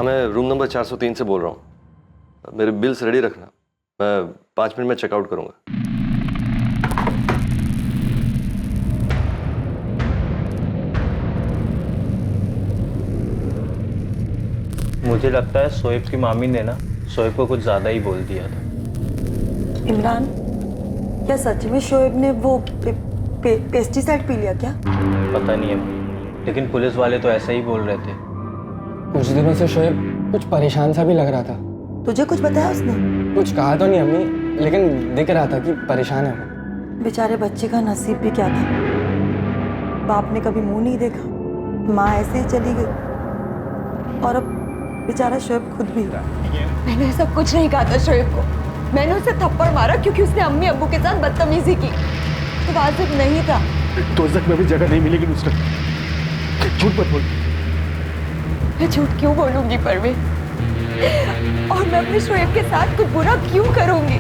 मैं room number 403 से बोल रहा हूँ। मेरे बिल्स रेडी रखना, मैं 5 मिनट में चेकआउट करूँगा। मुझे लगता है शोएब की मामी ने ना शोएब को कुछ ज़्यादा ही बोल दिया था। इमरान, क्या सच में शोएब ने वो पेस्टिसाइड पी लिया क्या? पता नहीं है, लेकिन पुलिस वाले तो ऐसा ही बोल रहे थे। कुछ दिनों से शोएब कुछ परेशान सा भी लग रहा था। तुझे कुछ बताया उसने? कुछ कहा तो नहीं अम्मी, लेकिन दिख रहा था कि परेशान है वो। बेचारे बच्चे का नसीब भी क्या था, बाप ने कभी मुंह नहीं देखा, माँ ऐसे ही चली गई और अब बेचारा शोएब खुद भी। मैंने सब कुछ नहीं कहा था शोएब को। मैंने उसे थप्पड़ मारा क्योंकि उसने अम्मी अब्बू के साथ बदतमीजी की। तो वाजिब नहीं था। दोज़ख में भी जगह नहीं मिलेगी नुसरत। झूठ मत बोल। मैं झूठ क्यों बोलूंगी परवीन? और मैं अपने शोएब के साथ कुछ बुरा क्यों करूंगी?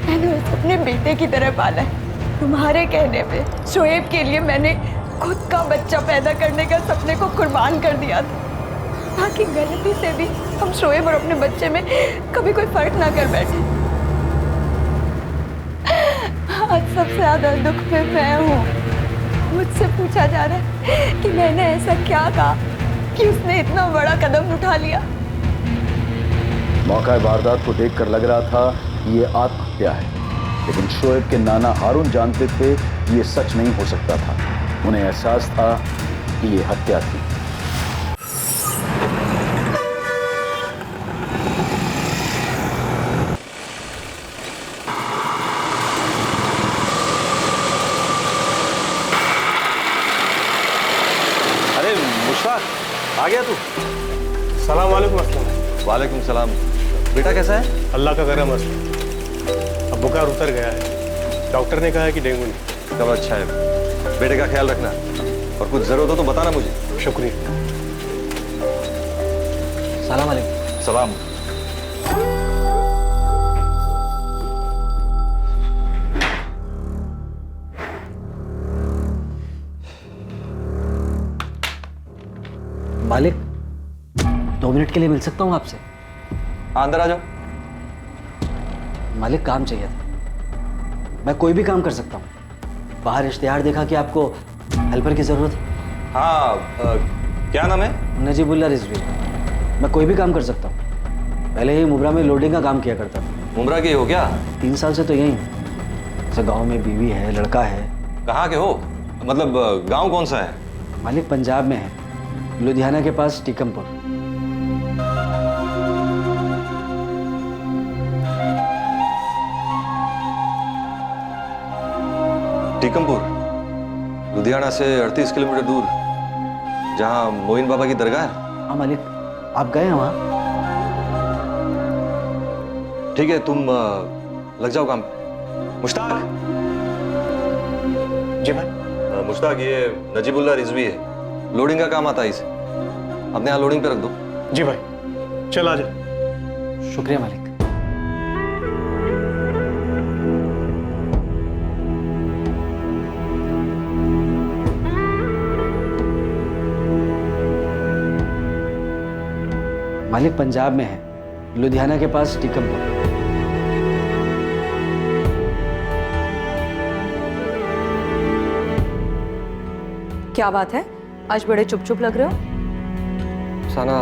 मैंने उसे अपने बेटे की तरह पाला है। तुम्हारे कहने पे शोएब के लिए मैंने खुद का बच्चा पैदा करने का सपने को कुर्बान कर दिया था, ताकि गलती से भी हम शोएब और अपने बच्चे में कभी कोई फर्क ना कर बैठे। आज सबसे ज्यादा दुख में मैं हूँ। मुझसे पूछा जा रहा है कि मैंने ऐसा क्या कहा कि उसने इतना बड़ा कदम उठा लिया। मौका वारदात को देखकर लग रहा था कि ये आत्महत्या है, लेकिन शोएब के नाना हारून जानते थे कि ये सच नहीं हो सकता था। उन्हें एहसास था कि ये हत्या थी। अरे मुश्ताक, आ गया तू? सलाम वालेकुम अस्सलाम। वालेकुम सलाम। बेटा कैसा है? अल्लाह का करम है। अब बुखार उतर गया है। डॉक्टर ने कहा है कि डेंगू नहीं। चलो अच्छा है। बेटे का ख्याल रखना और कुछ जरूरत हो तो बताना मुझे। शुक्रिया। सलाम अलैकुम। सलाम। मालिक, 2 मिनट के लिए मिल सकता हूँ आपसे? अंदर आ जाओ। मालिक, काम चाहिए था। मैं कोई भी काम कर सकता हूँ। बाहर इश्तिहार देखा कि आपको हेल्पर की ज़रूरत है। हाँ, क्या नाम है? नजीबुल्ला रिजवी। मैं कोई भी काम कर सकता हूँ। पहले ही मुब्रा में लोडिंग का काम किया करता था। मुमरा के हो क्या? 3 साल से तो यहीं हूँ। जैसे गाँव में बीवी है, लड़का है। कहाँ के हो? मतलब गांव कौन सा है? मालिक, पंजाब में है, लुधियाना के पास टीकमपुर। टीकमपुर लुधियाना से 38 किलोमीटर दूर, जहाँ मोइन बाबा की दरगाह है। हाँ मालिक, आप गए हैं वहाँ? ठीक है, तुम लग जाओ काम। मुश्ताक। जी भाई। मुश्ताक, ये नजीबुल्ला रिजवी है, लोडिंग का काम आता है इसे। अपने यहाँ लोडिंग पे रख दो। जी भाई, चल आ जा। शुक्रिया मालिक। मालिक पंजाब में है, लुधियाना के पास टीकमपुर। क्या बात है, आज बड़े चुप चुप लग रहे हो? साना,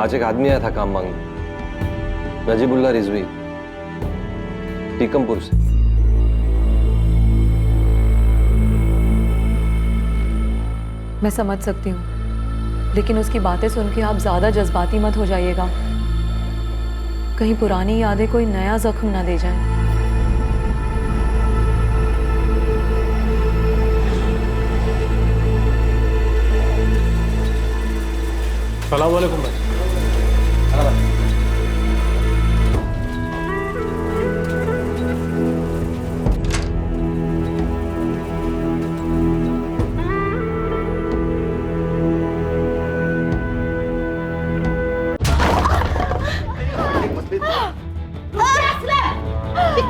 आज एक आदमी आया था काम मांगने। नजीबुल्ला रिजवी, टीकमपुर से। मैं समझ सकती हूँ, लेकिन उसकी बातें सुन के आप ज्यादा जज्बाती मत हो जाइएगा। कहीं पुरानी यादें कोई नया जख्म ना दे जाएं। सलाम वालेकुम भाई।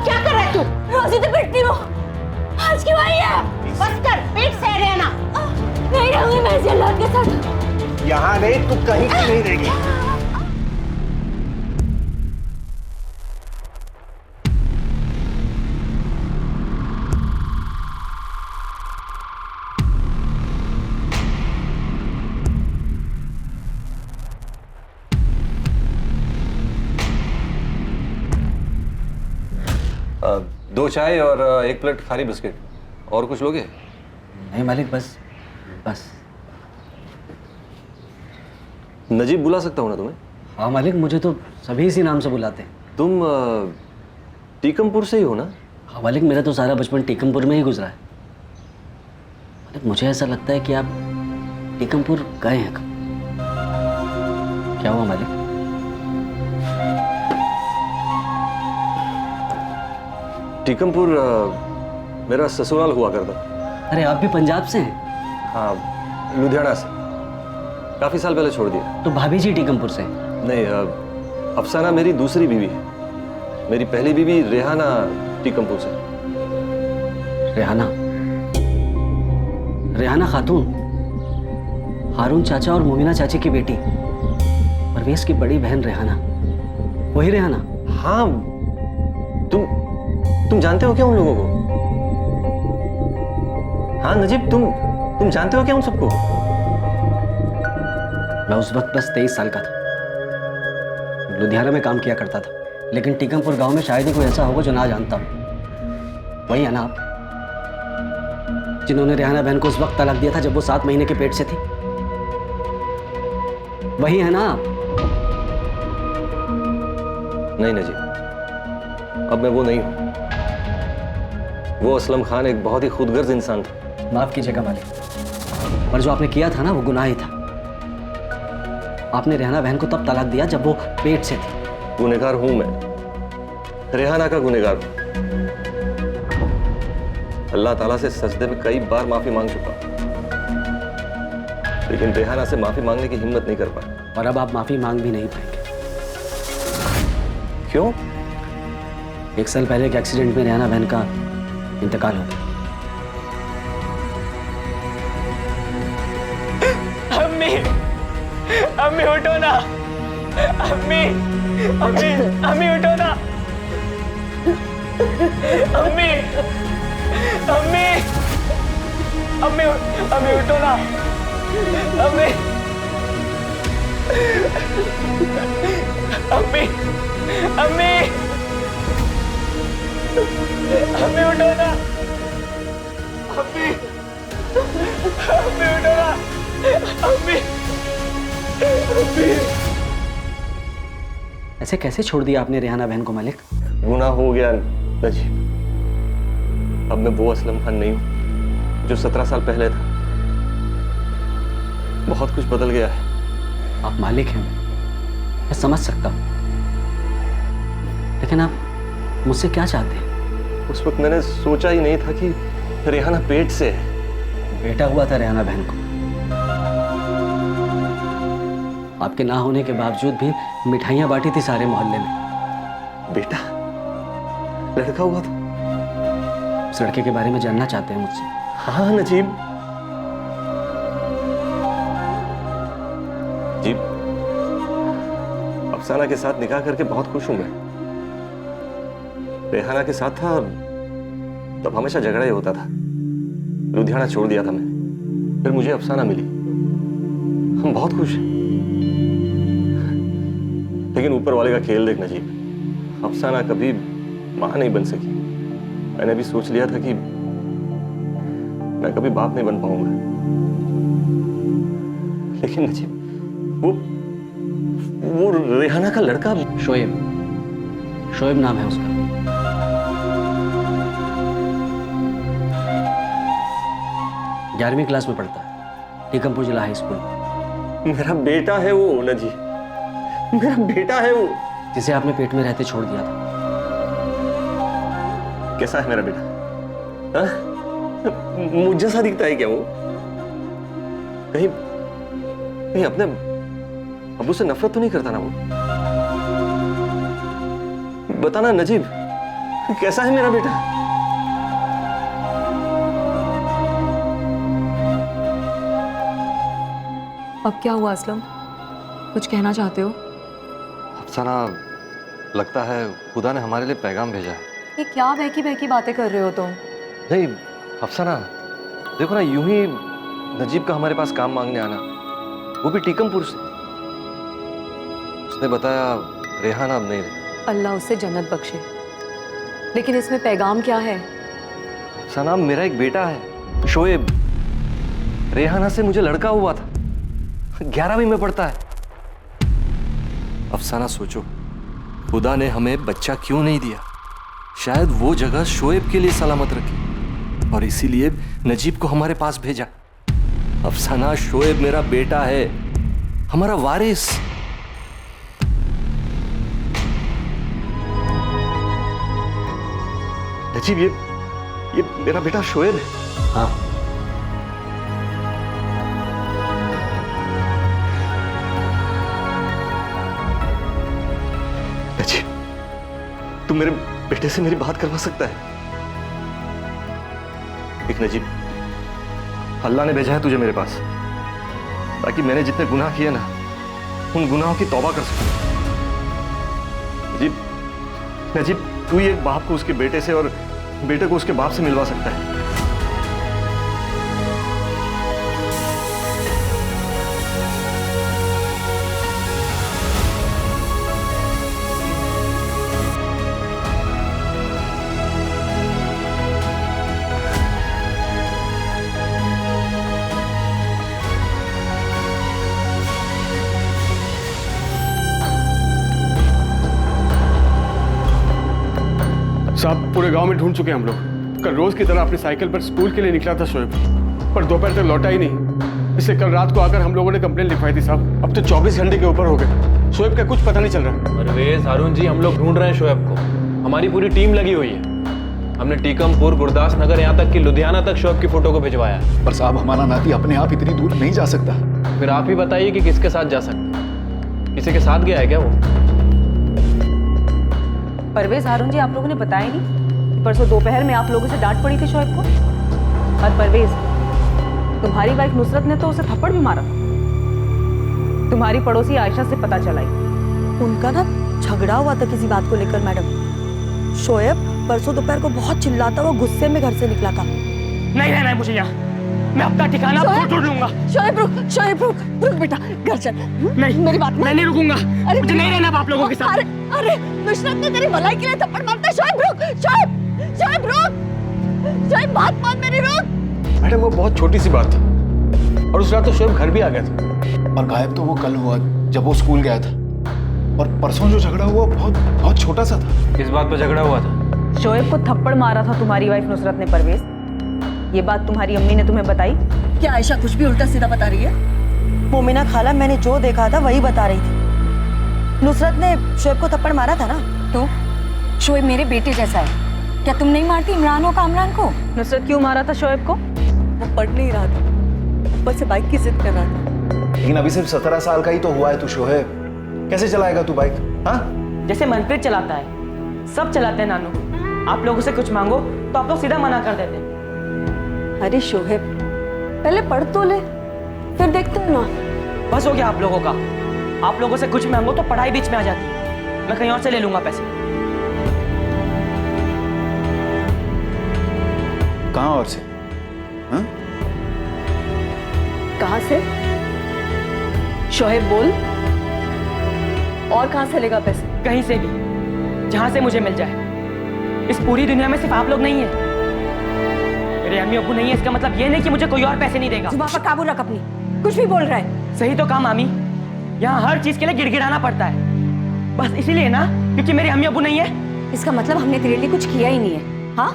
क्या कर रहा है तू? रोजी तो पिटती हूँ, आज क्यों आई है? बस कर, पेट सह रहे ना। नहीं रहूंगी मैं इस जल्लाद के साथ। यहाँ नहीं, तू कहीं की नहीं रहेगी। दो चाय और एक प्लेट खारी बिस्किट। और कुछ लोगे? नहीं मालिक, बस बस। नजीब बुला सकता हूँ ना तुम्हें? हाँ मालिक, मुझे तो सभी इसी नाम से बुलाते हैं। तुम टीकमपुर से ही हो ना? हाँ मालिक, मेरा तो सारा बचपन टीकमपुर में ही गुजरा है। मालिक, मुझे ऐसा लगता है कि आप टीकमपुर गए हैं कब। क्या हुआ मालिक? टीकमपुर मेरा ससुराल हुआ करता। अरे आप भी पंजाब से हैं? हाँ, लुधियाना से। काफी साल पहले छोड़ दिया। तो भाभी जी टीकमपुर से हैं? नहीं, अफसाना मेरी दूसरी बीवी है। मेरी पहली बीवी रेहाना टीकमपुर से। रेहाना? रेहाना खातून, हारून चाचा और मोमिना चाची की बेटी, परवेज की बड़ी बहन रेहाना, वही रेहाना? हाँ, तुम जानते हो क्या उन लोगों को? हाँ नजीब, तुम जानते हो क्या उन सबको? मैं उस वक्त बस 23 साल का था। लुधियाना में काम किया करता था, लेकिन टीकमपुर गांव में शायद ही कोई ऐसा होगा जो ना जानता हो। वही है ना आप, जिन्होंने रेहाना बहन को उस वक्त तलाक दिया था जब वो 7 महीने के पेट से थी? वही है ना आप? नहीं नजीब, अब मैं वो नहीं हूं। वो असलम खान एक बहुत ही खुदगर्ज इंसान था। माफ कीजिएगा मालिक, पर जो आपने किया था ना वो गुनाह ही था। आपने रेहाना बहन को तब तलाक दिया जब वो पेट से थी। गुनहगार हूं मैं, रेहाना का गुनहगार हूं। अल्लाह ताला से सजदे में कई बार माफी मांग चुका, लेकिन रेहाना से माफी मांगने की हिम्मत नहीं कर पाया। और अब आप माफी मांग भी नहीं पाएंगे। क्यों? 1 साल पहले एक एक्सीडेंट में रेहाना बहन का इंतकाल हो गया। अम्मी, अम्मी उठो ना। अम्मी, अम्मी, अम्मी उठो ना। अम्मी, अम्मी, अम्मी, अम्मी उठो ना। अम्मी, अम्मी, अम्मी, अम्मी उठो ना। अम्मी, अम्मी उठो ना। अम्मी, अम्मी। ऐसे कैसे छोड़ दिया आपने रेहाना बहन को मालिक? गुनाह हो गया नजीब। अब मैं वो असलम खान नहीं हूं जो 17 साल पहले था। बहुत कुछ बदल गया है। आप मालिक हैं, मैं समझ सकता हूं, लेकिन आप मुझसे क्या चाहते हैं? उस वक्त मैंने सोचा ही नहीं था कि रेहाना पेट से है। बेटा हुआ था रेहाना बहन को। आपके ना होने के बावजूद भी मिठाइयां बांटी थी सारे मोहल्ले में। बेटा? लड़का हुआ था? उस लड़के के बारे में जानना चाहते हैं मुझसे? हाँ नजीब, जी, अफसाना के साथ निकाह करके बहुत खुश हूं मैं। रेहाना के साथ था तब हमेशा झगड़ा ही होता था। लुधियाना छोड़ दिया था मैं, फिर मुझे अफसाना मिली। हम बहुत खुश हैं, लेकिन ऊपर वाले का खेल देख नजीब, अफसाना कभी मां नहीं बन सकी। मैंने भी सोच लिया था कि मैं कभी बाप नहीं बन पाऊंगा, लेकिन नजीब वो रेहाना का लड़का शोएब, शोएब नाम है उसका। 11वीं क्लास में पढ़ता है, टीकमपुर जिला हाई स्कूल। मेरा बेटा है वो नजीब, मेरा बेटा है वो, जिसे आपने पेट में रहते छोड़ दिया था। कैसा है मेरा बेटा? हाँ? मुझ जैसा दिखता है क्या वो? कहीं कहीं अपने अब्बू से नफरत तो नहीं करता ना वो? बताना नजीब, कैसा है मेरा बेटा? अब क्या हुआ असलम? कुछ कहना चाहते हो? अफसाना, लगता है खुदा ने हमारे लिए पैगाम भेजा है। ये क्या बहकी बहकी बातें कर रहे हो तुम? नहीं अफसाना, देखो ना, यूं ही नजीब का हमारे पास काम मांगने आना, वो भी टीकमपुर से। उसने बताया रेहाना अब नहीं रही। अल्लाह उससे जन्नत बख्शे। लेकिन इसमें पैगाम क्या है? अफसाना, मेरा एक बेटा है शोएब, रेहाना से मुझे लड़का हुआ था, 11वीं में पढ़ता है। अफसाना सोचो, खुदा ने हमें बच्चा क्यों नहीं दिया? शायद वो जगह शोएब के लिए सलामत रखी और इसीलिए नजीब को हमारे पास भेजा। अफसाना, शोएब मेरा बेटा है, हमारा वारिस। नजीब, ये मेरा बेटा शोएब है। हाँ, नजीब, तू मेरे बेटे से मेरी बात करवा सकता है? एक नजीब, अल्लाह ने भेजा है तुझे मेरे पास ताकि मैंने जितने गुनाह किए ना, उन गुनाहों की तौबा कर सकूं। नजीब, नजीब, तू ही एक बाप को उसके बेटे से और बेटे को उसके बाप से मिलवा सकता है। साहब, पूरे गांव में ढूंढ चुके हैं हम लोग। कल रोज की तरह अपनी साइकिल पर स्कूल के लिए निकला था शोएब, पर दोपहर तक लौटा ही नहीं। इसलिए कल रात को आकर हम लोगों ने कंप्लेंट लिखवाई थी साहब। अब तो 24 घंटे के ऊपर हो गए, शोएब का कुछ पता नहीं चल रहा। परवेज, हारून जी, हम लोग ढूंढ रहे हैं शोएब को। हमारी पूरी टीम लगी हुई है। हमने टीकमपुर, गुरदास नगर, यहाँ तक कि लुधियाना तक शोएब की फोटो को भिजवाया है। पर साहब, हमारा नाती अपने आप इतनी दूर नहीं जा सकता। फिर आप ही बताइए कि किसके साथ जा सकता है? किसी के साथ गया है क्या वो? परवेज, हारून जी, आप लोगों ने बताया नहीं परसों दोपहर में आप लोगों से डांट पड़ी थी शोएब को? और परवेज, तुम्हारी वाइफ नुसरत ने तो उसे थप्पड़ भी मारा था। तुम्हारी पड़ोसी आयशा से पता चला ही। उनका ना झगड़ा हुआ था किसी बात को लेकर मैडम। शोएब परसों दोपहर को बहुत चिल्लाता हुआ गुस्से में घर से निकला था। नहीं रहना है मुझे यहाँ, मैं अपना ठिकाना खुद ढूंढ लूंगा। शोएब रुक, शोएब रुक, रुक बेटा, घर चल। नहीं, मेरी बात मैं नहीं रुकूंगा। अरे मुझे नहीं रहना आप लोगों के साथ। अरे नुसरत ने तेरी भलाई के लिए थप्पड़ मारता है। शोएब रुक, शोएब, शोएब रुक, शोएब बात मान मेरी, रुक। मैडम, वो बहुत छोटी सी बात थी और उस रात तो शोएब घर भी आ गया था। और गायब तो वो कल हुआ जब वो स्कूल गया था, और परसों जो झगड़ा हुआ बहुत छोटा सा था। किस बात पर झगड़ा हुआ था? शोएब को थप्पड़ मारा था तुम्हारी वाइफ नुसरत ने। परवेज, ये बात तुम्हारी अम्मी ने तुम्हें बताई? क्या आयशा कुछ भी उल्टा सीधा बता रही है? मोमिना खाला, मैंने जो देखा था वही बता रही थी। नुसरत ने शोएब को थप्पड़ मारा था ना। तो शोएब मेरे बेटे जैसा है, क्या तुम नहीं मारती इमरान और कामरान को? नुसरत क्यों मारा था शोएब को? वो पढ़ नहीं रहा था, ऊपर से बाइक की जिद कर रहा था। लेकिन अभी सिर्फ 17 साल का ही तो हुआ है तू शोएब, कैसे चलाएगा तू बाइक? हाँ, जैसे मनप्रीत चलाता है, सब चलाते हैं नानू। आप लोगों से कुछ मांगो तो आप लोग सीधा मना कर देते हैं। अरे शोएब, पहले पढ़ तो ले, फिर देखते हैं ना। बस हो गया आप लोगों का। आप लोगों से कुछ मांगो तो पढ़ाई बीच में आ जाती है। मैं कहीं और से ले लूंगा पैसे। कहाँ और से? हाँ? कहां से? शोएब बोल, और कहां से लेगा पैसे? कहीं से भी, जहां से मुझे मिल जाए। इस पूरी दुनिया में सिर्फ आप लोग नहीं है। मेरे अम्मी अब्बू नहीं है, इसका मतलब ये नहीं कि मुझे कोई और पैसे नहीं देगा। जुबान पर काबू रख अपनी, कुछ भी बोल रहा है। सही तो कहा मामी, यहाँ हर चीज के लिए गिड़गिड़ाना पड़ता है। बस इसीलिए ना, क्योंकि मेरे अम्मी अब्बू नहीं है। इसका मतलब हमने तेरे लिए कुछ किया ही नहीं है। हाँ,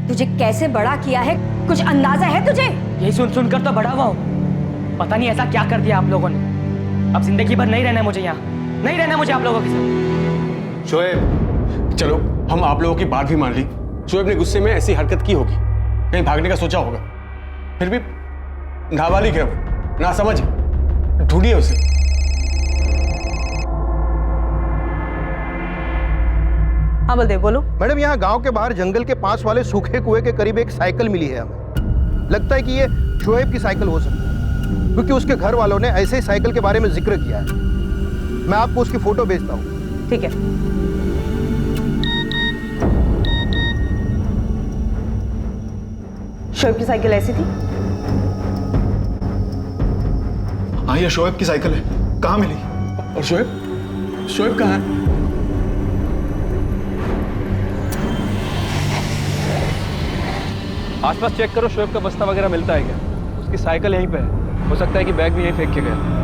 तुझे कैसे बड़ा किया है कुछ अंदाजा है तुझे? यही सुन सुनकर तो बड़ा हुआ हूँ। पता नहीं ऐसा क्या कर दिया आप लोगों ने। अब जिंदगी भर नहीं रहना है मुझे यहाँ, नहीं रहना मुझे आप लोगों के साथ। शोएब, चलो हम आप लोगों की बात भी मान ली। शोएब ने गुस्से में ऐसी हरकत की होगी, कहीं भागने का सोचा होगा। फिर भी नाबालिग है वो, ना समझ, ढूंढिए उसे। हाँ बलदेव, बोलो। मैडम, यहाँ गांव के बाहर जंगल के पास वाले सूखे कुएं के करीब एक साइकिल मिली है हमें। लगता है कि ये शोएब की साइकिल हो सकती है। क्योंकि उसके घर वालों ने ऐसे ही साइकिल के बारे में जिक्र किया है। मैं आपको उसकी फोटो भेजता हूँ। ठीक है। शोएब की साइकिल ऐसी थी? हाँ, ये शोएब की साइकिल है। कहाँ मिली? और शोएब कहाँ है? आसपास चेक करो, शोएब का बस्ता वगैरह मिलता है क्या? उसकी साइकिल यहीं पे है, हो सकता है कि बैग भी यहीं फेंक के गया।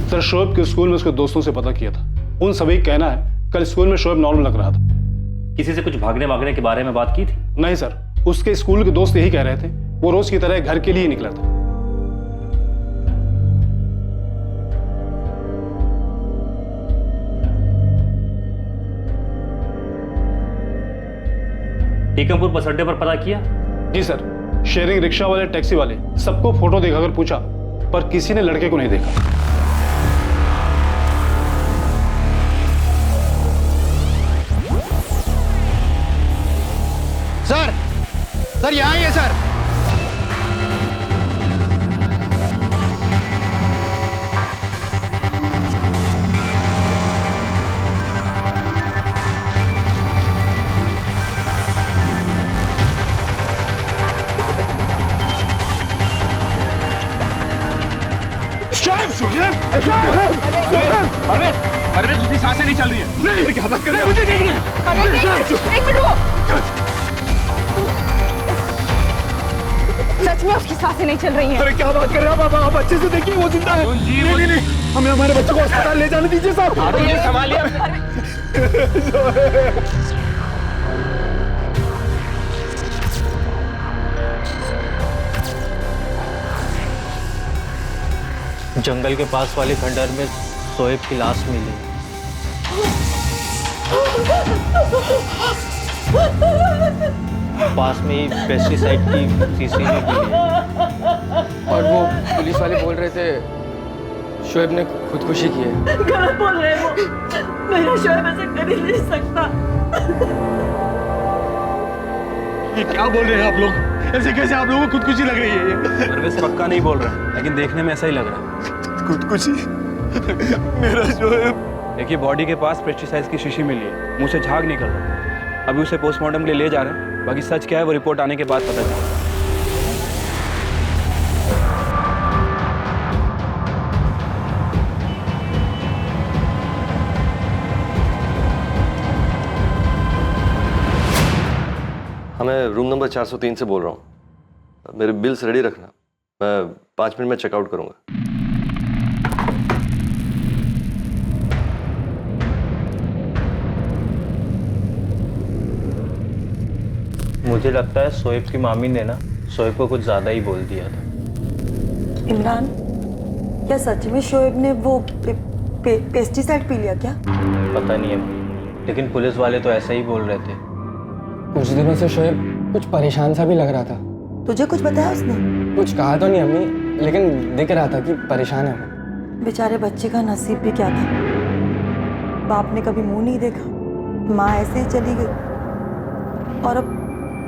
सर, शोएब के स्कूल में उसके दोस्तों से पता किया था, उन सभी का कहना है कल स्कूल में शोएब नॉर्मल लग रहा था। किसी से कुछ भागने वागने के बारे में बात की थी? नहीं सर, उसके स्कूल के दोस्त यही कह रहे थे, वो रोज की तरह घर के लिए निकला था। टीकमपुर बस अड्डे पर पता किया? जी सर, शेयरिंग रिक्शा वाले, टैक्सी वाले सबको फोटो दिखाकर पूछा, पर किसी ने लड़के को नहीं देखा। सर यहाँ ही है सर। अरे तुझी सांसें नहीं चल रही है। क्या बात कर रहे हो? मुझे नहीं है। एक मिनट रुको। सच में उसकी सांसें नहीं चल रही हैं। अरे क्या बात कर रहे हो आप अच्छे से देखिए, वो जिंदा है। नहीं, हमें हमारे बच्चों को अस्पताल ले जाने दीजिए साहब। संभालिए। जंगल के पास वाले खंडहर में शोएब की लाश मिली। पास में ही पेस्टिसाइड की शीशी भी मिली। और वो पुलिस वाले बोल रहे थे शोएब ने खुदकुशी की है। गलत बोल रहे हैं वो। मेरा शोएब ऐसा कर ही नहीं सकता। ये क्या बोल रहे हैं आप लोग? ऐसे कैसे आप लोगों को खुदकुशी लग रही है? ये परवेज पक्का नहीं बोल रहा, लेकिन देखने में ऐसा ही लग रहा है। खुदकुशी? मेरा शोएब। देखिए, बॉडी के पास पेस्टिसाइड्स की शीशी मिली है, मुंह से झाग निकल रहा है। अभी उसे पोस्टमार्टम के लिए ले जा रहे हैं, बाकी सच क्या है वो रिपोर्ट आने के बाद पता चलेगा। मैं रूम नंबर 403 से बोल रहा हूँ। मेरे बिल्स रेडी रखना, मैं 5 मिनट में चेकआउट करूँगा। मुझे लगता है शोएब की मामी ने ना शोएब को कुछ ज़्यादा ही बोल दिया था। इमरान, क्या सच में शोएब ने वो पेस्टिसाइड पी लिया क्या? पता नहीं है, लेकिन पुलिस वाले तो ऐसा ही बोल रहे थे। कुछ दिनों से शोएब कुछ परेशान सा भी लग रहा था। तुझे कुछ बताया उसने? कुछ कहा तो नहीं अम्मी, लेकिन दिख रहा था कि परेशान है वो। बेचारे बच्चे का नसीब भी क्या था। बाप ने कभी मुंह नहीं देखा, माँ ऐसे ही चली गई, और अब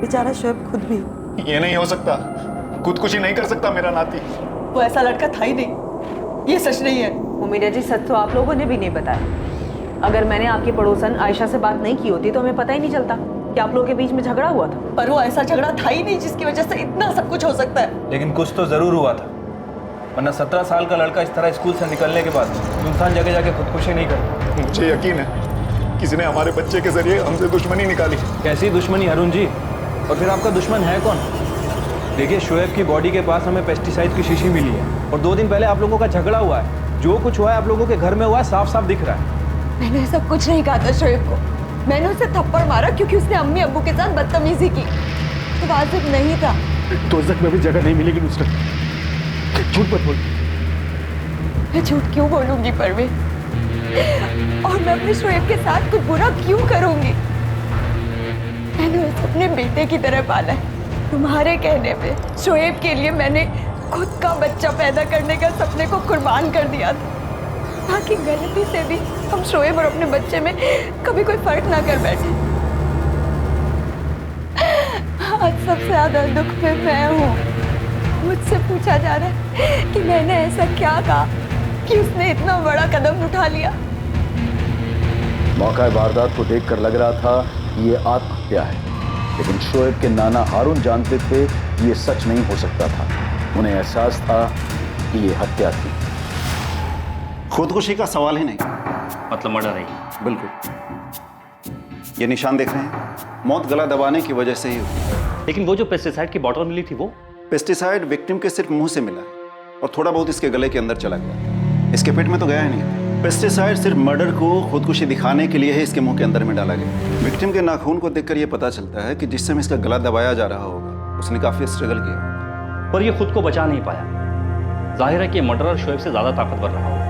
बेचारा शोएब खुद भी। ये नहीं हो सकता, खुदकुशी नहीं कर सकता मेरा नाती। वो ऐसा लड़का था ही नहीं, ये सच नहीं है। उम्मीद जी, सच तो आप लोगों ने भी नहीं बताया। अगर मैंने आपकी पड़ोसन आयशा से बात नहीं की होती तो हमें पता ही नहीं चलता कि आप लोगों के बीच में झगड़ा हुआ था। पर वो ऐसा झगड़ा था ही नहीं जिसकी वजह से इतना सब कुछ हो सकता है। लेकिन कुछ तो जरूर हुआ था, वरना 17 साल का लड़का इस तरह स्कूल से निकलने के बाद सुनसान जगह जाके खुदकुशी नहीं करता। मुझे यकीन है किसी ने हमारे बच्चे के जरिए हमसे दुश्मनी निकाली। कैसी दुश्मनी अरुण जी? और फिर आपका दुश्मन है कौन? देखिए, शोएब की बॉडी के पास हमें पेस्टिसाइड की शीशी मिली है, और 2 दिन पहले आप लोगों का झगड़ा हुआ है। जो कुछ हुआ है आप लोगों के घर में हुआ है, साफ साफ दिख रहा है। मैंने ऐसा कुछ नहीं कहा था शोएब को। मैंने उसे थप्पड़ मारा क्योंकि उसने अम्मी अब्बू के साथ बदतमीजी की। तो वाजिब नहीं था। दोजख में भी जगह नहीं मिलेगी नुसरत, झूठ मत बोल। मैं झूठ क्यों बोलूंगी परवीन? और मैं अपने शोएब के साथ कुछ बुरा क्यों करूंगी? बस अपने बेटे की तरह पाला है। तुम्हारे कहने पे शोएब के लिए मैंने खुद का बच्चा पैदा करने का सपने को कुर्बान कर दिया था, ताकि गलती से भी हम शोएब और अपने बच्चे में कभी कोई फर्क ना कर बैठे। आज सबसे ज्यादा दुख में मैं हूँ। मुझसे पूछा जा रहा है कि मैंने ऐसा क्या कहा कि उसने इतना बड़ा कदम उठा लिया। मौका वारदात को देखकर लग रहा था कि ये आत्महत्या है, लेकिन शोएब के नाना हारून जानते थे ये सच नहीं हो सकता था। उन्हें एहसास था कि ये हत्या थी। खुदकुशी का सवाल ही नहीं, मतलब मर्डर है। बिल्कुल। ये निशान देख रहे हैं, मौत गला दबाने की वजह से ही हुई। लेकिन वो जो पेस्टिसाइड की बॉटल मिली थी वो पेस्टिसाइड विक्टिम के सिर्फ मुंह से मिला है और थोड़ा बहुत इसके गले के अंदर चला गया, इसके पेट में तो गया ही नहीं। पेस्टिसाइड सिर्फ मर्डर को खुदकुशी दिखाने के लिए ही इसके मुंह के अंदर में डाला गया। विक्टिम के नाखून को देखकर यह पता चलता है कि जिस समय इसका गला दबाया जा रहा होगा उसने काफी स्ट्रगल किया होगा, पर ये खुद को बचा नहीं पाया। जाहिर है कि मर्डरर शोएब से ज्यादा ताकतवर रहा होगा।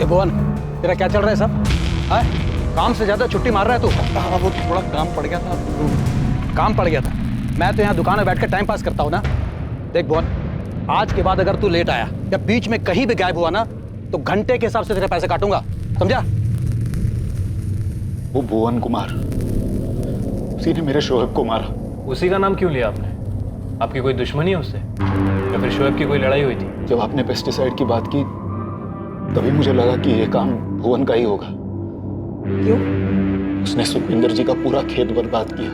भुवन, तेरा क्या चल रहा है सब? हाँ? काम से ज्यादा छुट्टी मार रहा है तू? वो थोड़ा काम पड़ गया था। काम पड़ गया था? मैं तो यहाँ दुकान में बैठ कर टाइम पास करता हूँ ना। देख भुवन, आज के बाद अगर तू लेट आया या बीच में कहीं भी गायब हुआ ना तो घंटे के हिसाब से तेरे पैसे काटूंगा, समझा? वो भुवन कुमार, उसी ने मेरे शोएब को मारा। उसी का नाम क्यों लिया आपने? आपकी कोई दुश्मनी है उससे या फिर शोएब की कोई लड़ाई हुई थी? जब आपने पेस्टिसाइड की बात की तभी मुझे लगा कि ये काम भुवन का ही होगा। क्यों? उसने सुखविंदर जी का पूरा खेत बर्बाद किया।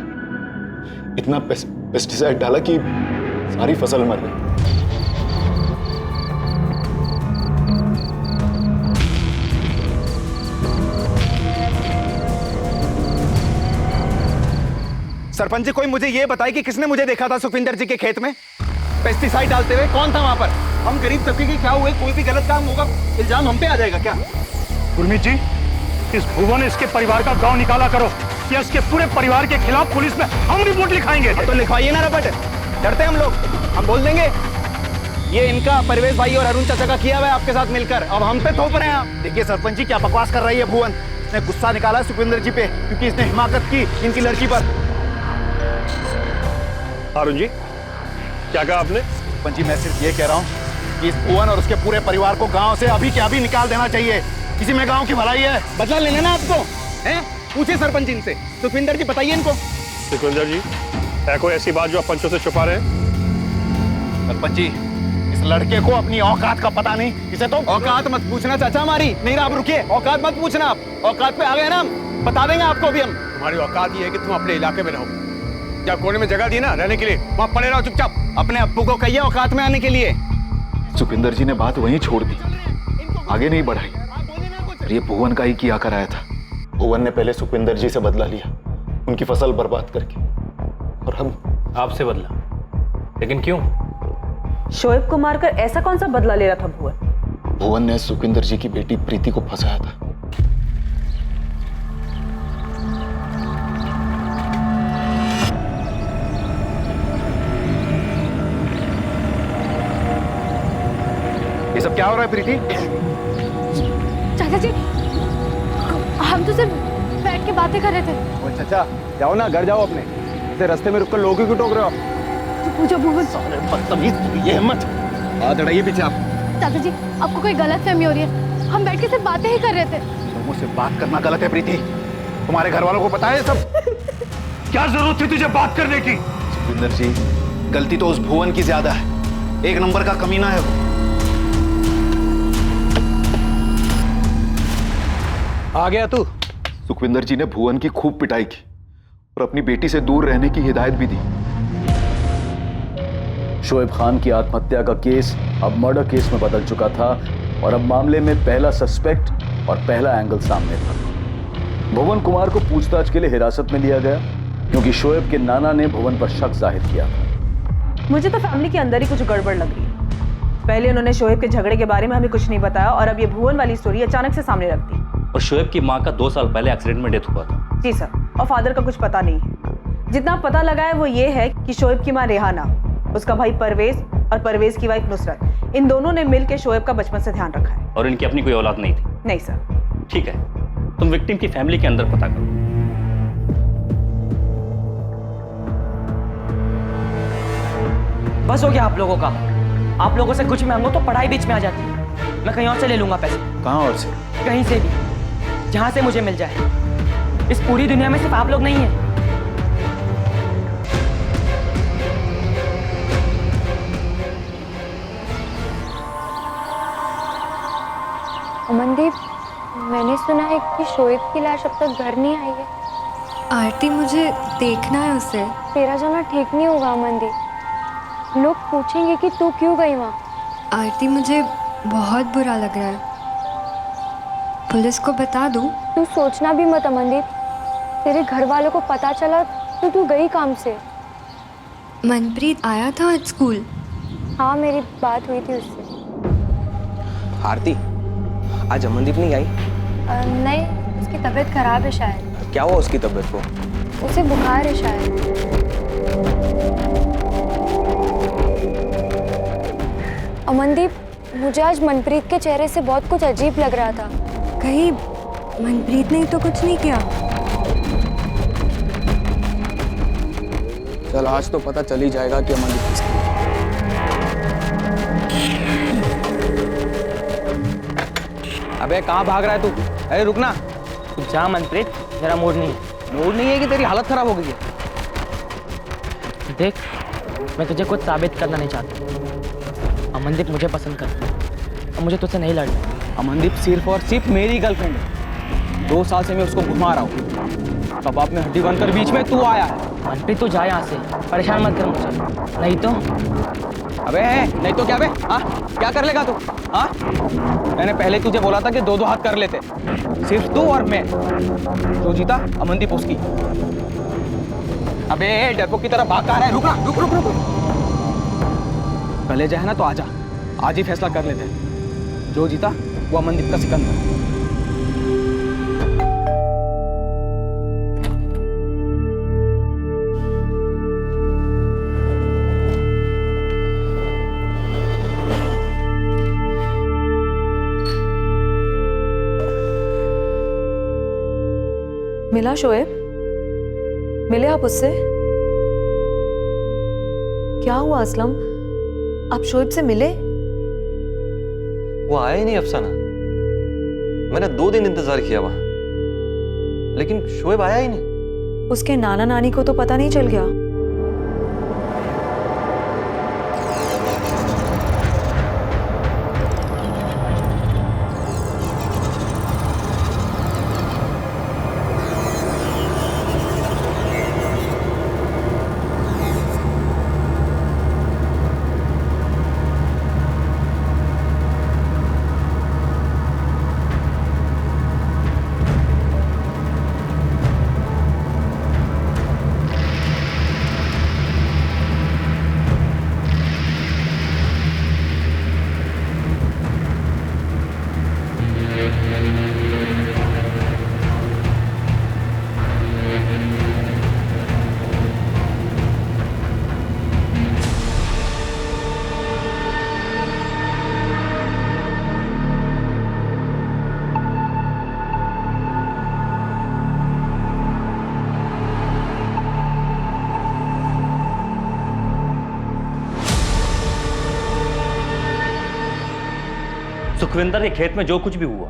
इतना पेस्टिसाइड डाला कि सारी फसल मर गई। सरपंच जी, कोई मुझे ये बताए कि किसने मुझे देखा था सुखविंदर जी के खेत में पेस्टिसाइड डालते हुए? कौन था वहां पर? हम गरीब तबके के क्या हुए? कोई भी गलत काम होगा इल्जाम हम पे आ जाएगा क्या? गुरमीत जी, इस भुवन इसके परिवार का गांव निकाला करो या इसके पूरे परिवार के खिलाफ पुलिस में हम रिपोर्ट लिखाएंगे। तो लिखवाइए ना रपट, डरते हम लोग, हम बोल देंगे ये इनका परवेज भाई और अरुण चाचा का किया हुआ है आपके साथ मिलकर, अब हम पे थोप रहे हैं आप। देखिए सरपंच जी, क्या बकवास कर रही है भुवन। इसने गुस्सा निकाला है सुखविंदर जी पे क्योंकि इसने हिमाकत की इनकी लड़की पर। अरुण जी, क्या कहा आपने? सरपंच जी, मैं सिर्फ ये कह रहा हूँ कि इस भुवन और उसके पूरे परिवार को गांव से अभी के अभी निकाल देना चाहिए। किसी में गांव की भलाई है, बदला लेना ना आपको, हैं? पूछिए सरपंच जी से। सुखविंदर जी बताइए इनको। सुखविंदर जी, है कोई ऐसी बात जो आप पंचों से छुपा रहे हैं? सरपंच जी, इस लड़के को अपनी औकात का पता नहीं। इसे तो औकात मत पूछना चाचा हमारी। नहीं ना, आप रुकिए, औकात मत पूछना। आप औकात पे आ गए ना, हम बता देंगे आपको भी। हम तुम्हारी औकात ये है कि तुम अपने इलाके में रहो। जब कोने में जगह दी ना रहने के लिए, वहां पड़े रहो चुपचाप। अपने अब्बू को कहिए औकात में आने के लिए। सुखविंदर जी ने बात वहीं छोड़ दी, आगे नहीं बढ़ाई। और ये भुवन का ही किया कराया था। भुवन ने पहले सुखविंदर जी से बदला लिया, उनकी फसल बर्बाद करके, और हम आपसे बदला? लेकिन क्यों? शोएब को मारकर ऐसा कौन सा बदला ले रहा था भुवन? भुवन ने सुखविंदर जी की बेटी प्रीति को फंसाया था। ये सब क्या हो रहा है प्रीति? चाचा जी, हम तो सिर्फ बैठ के बातें कर रहे थे। ओ चाचा, जाओ ना, घर जाओ अपने। इसे रास्ते में रुककर लोगों को टोक रहे हो। तो पूछो भुवन। बदतमीज, ये हिम्मत। हाथ अड़ाइए पीछे आप। चाचा जी, आपको कोई गलत फहमी हो रही है। हम बैठ के सिर्फ बातें ही कर रहे थे। लोगों से बात करना गलत है प्रीति। तुम्हारे घर वालों को पता है सब? क्या जरूरत थी तुझे बात करने की? सुखविंदर जी, गलती तो उस भुवन की ज्यादा है। एक नंबर का कमीना है वो। आ गया तू? सुखविंदर जी ने भुवन की खूब पिटाई की और अपनी बेटी से दूर रहने की हिदायत भी दी। शोएब खान की आत्महत्या का केस अब मर्डर केस में बदल चुका था और अब मामले में पहला सस्पेक्ट और पहला एंगल सामने था। भुवन कुमार को पूछताछ के लिए हिरासत में लिया गया क्योंकि शोएब के नाना ने भुवन पर शक जाहिर किया था। मुझे तो फैमिली के अंदर ही कुछ गड़बड़ लग रही है। पहले उन्होंने शोएब के झगड़े के बारे में हमें कुछ नहीं बताया और अब ये भुवन वाली स्टोरी अचानक से सामने रख दी। और शोएब की माँ का 2 साल पहले एक्सीडेंट में डेथ हुआ था। जी सर, और फादर का कुछ पता नहीं है। जितना पता लगा है वो ये है कि शोएब की माँ रेहाना, उसका भाई परवेज और परवेज की वाइफ नुसरत, इन दोनों ने मिल के शोएब का बचपन से ध्यान रखा है। और इनकी अपनी कोई औलाद नहीं थी? नहीं सर। ठीक है, तुम विक्टिम की फैमिली के अंदर पता करो। बस हो गया आप लोगों का। आप लोगों से कुछ मांगो तो पढ़ाई बीच में आ जाती है। मैं कहीं और से ले लूंगा पैसे। कहाँ और से? कहीं से भी, जहां से मुझे मिल जाए। इस पूरी दुनिया में सिर्फ आप लोग नहीं हैं। अमनदीप, मैंने सुना है कि शोएब की लाश अब तक घर नहीं आई है। आरती, मुझे देखना है उसे। तेरा जाना ठीक नहीं होगा अमनदीप। लोग पूछेंगे कि तू क्यों गई वहाँ। आरती, मुझे बहुत बुरा लग रहा है। पुलिस को बता दूँ? तू सोचना भी मत अमनदीप। तेरे घर वालों को पता चला तो तू गई काम से। मनप्रीत आया था आज स्कूल? हाँ, मेरी बात हुई थी उससे। आरती, आज अमनदीप नहीं आई? नहीं, उसकी तबीयत खराब है शायद। क्या हुआ उसकी तबीयत को? उसे बुखार है शायद। अमनदीप, मुझे आज मनप्रीत के चेहरे से बहुत कुछ अजीब लग रहा था। कहीं मनप्रीत ने तो कुछ नहीं किया? चल, आज तो पता चल ही जाएगा कि अमनदीप किसकी। अबे कहाँ भाग रहा है तू? अरे रुकना। जा मनप्रीत, मेरा मूड नहीं है। मूड नहीं है कि तेरी हालत खराब हो गई है? देख, मैं तुझे कुछ साबित करना नहीं चाहता। अमनदीप मुझे पसंद करता है और मुझे तुझसे नहीं लड़ना। अमनदीप सिर्फ और सिर्फ मेरी गर्लफ्रेंड है। 2 साल से मैं उसको घुमा रहा हूँ। अब आपने हड्डी बनकर बीच में तू आया है। मनप्रीत, तू जा यहाँ से। परेशान मत कर मुझे, नहीं तो। अबे नहीं तो क्या बे? हाँ, क्या कर लेगा तू? हाँ, मैंने पहले तुझे बोला था कि 2-2 हाथ कर लेते, सिर्फ तू और मैं। जो जीता अमनदीप उसकी। अबे डरपोक की तरह भाग रहा है। रुक ना, रुक रुक रुक। कलेजा है ना तो आजा, आज ही फैसला कर लेते हैं। जो जीता वो अमनदीप का सिकंदर। मिला शोएब? मिले आप उससे? क्या हुआ असलम? आप शोएब से मिले? वो आया ही नहीं अफसाना। मैंने 2 दिन इंतजार किया वहां, लेकिन शोएब आया ही नहीं। उसके नाना नानी को तो पता नहीं चल गया? सुखविंदर के खेत में जो कुछ भी हुआ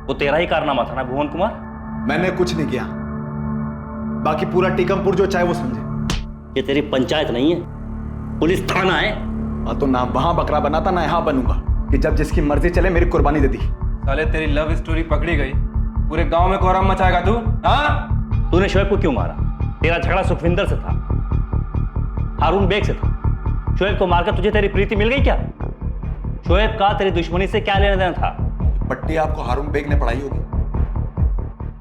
वो तेरा ही कारनामा था ना भुवन कुमार? मैंने कुछ नहीं किया, बाकी पूरा टीकमपुर जो चाहे वो समझे। ये तेरी पंचायत नहीं है, पुलिस थाना है। तो ना वहां बकरा बना था ना यहाँ बनूंगा कि जब जिसकी मर्जी चले मेरी कुर्बानी दे दी। साले तेरी लव स्टोरी पकड़ी गई, पूरे गांव में कोहराम मचाएगा तू। हाँ, तूने शोएब को क्यों मारा? तेरा झगड़ा सुखविंदर से था, हारून बेग से था। शोएब को मारकर तुझे तेरी प्रीति मिल गई क्या? शोएब का तेरी दुश्मनी से क्या लेना देना था? पट्टी आपको हारून बेग ने पढ़ाई होगी।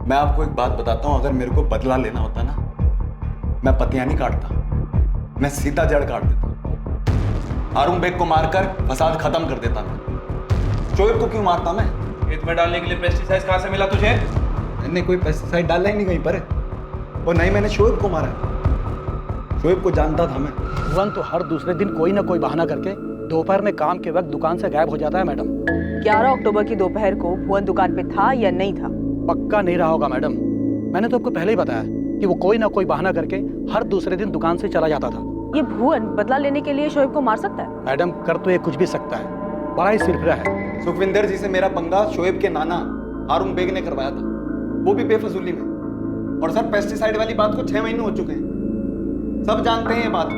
मैं आपको एक बात बताता हूं, अगर मेरे को बदला लेना होता ना, मैं पतियां नहीं काटता, मैं सीधा जड़ काट देता। हारून बेग को मारकर फसाद खत्म कर देता मैं। शोएब को क्यों मारता मैं? खेत में डालने के लिए पेस्टिसाइड कहां से मिला तुझे? मैंने कोई पेस्टिसाइड डाला ही नहीं कहीं पर, और नहीं मैंने शोएब को मारा। शोएब को जानता था मैं। भुवन तो हर दूसरे दिन कोई ना कोई बहाना करके दोपहर में काम के वक्त दुकान से गायब हो जाता है मैडम। 11 अक्टूबर की दोपहर को भुवन दुकान पे था या नहीं था? पक्का नहीं रहा होगा मैडम। मैंने तो आपको पहले ही बताया कि वो कोई ना कोई बहाना करके हर दूसरे दिन दुकान से चला जाता था। ये भुवन बदला लेने के लिए शोएब को मार सकता है? मैडम कर तो ये कुछ भी सकता है, बड़ा ही सिरफिरा है। सुखविंदर जी से मेरा पंगा शोएब के नाना हारून बेग ने करवाया था, वो भी बेफजूली में। और सर पेस्टिसाइड वाली बात को 6 महीने हो चुके हैं, सब जानते हैं ये बात।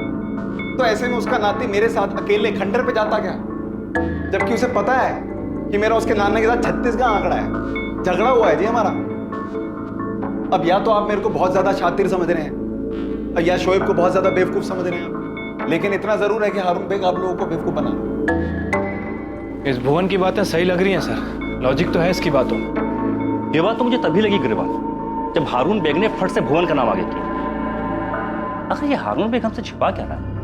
तो ऐसे में उसका नाती मेरे साथ अकेले खंडर पे जाता क्या, जबकि उसे पता है कि मेरा उसके नाना के साथ 36 का आंकड़ा है। झगड़ा हुआ है जी हमारा। अब या तो आप मेरे को बहुत ज्यादा शातिर समझ रहे हैं या शोएब को बहुत ज्यादा बेवकूफ समझ रहे हैं, लेकिन इतना जरूर है कि हारून बेग आप लोगों को बेवकूफ बना। इस भुवन की बातें सही लग रही हैं सर, लॉजिक तो है इसकी बातों में। ये बात तो मुझे तभी लगी गिरवाल, जब हारून बेग ने फट से भुवन का नाम आगे किया। आखिर ये हारून बेग हमसे छिपा क्या रहा है?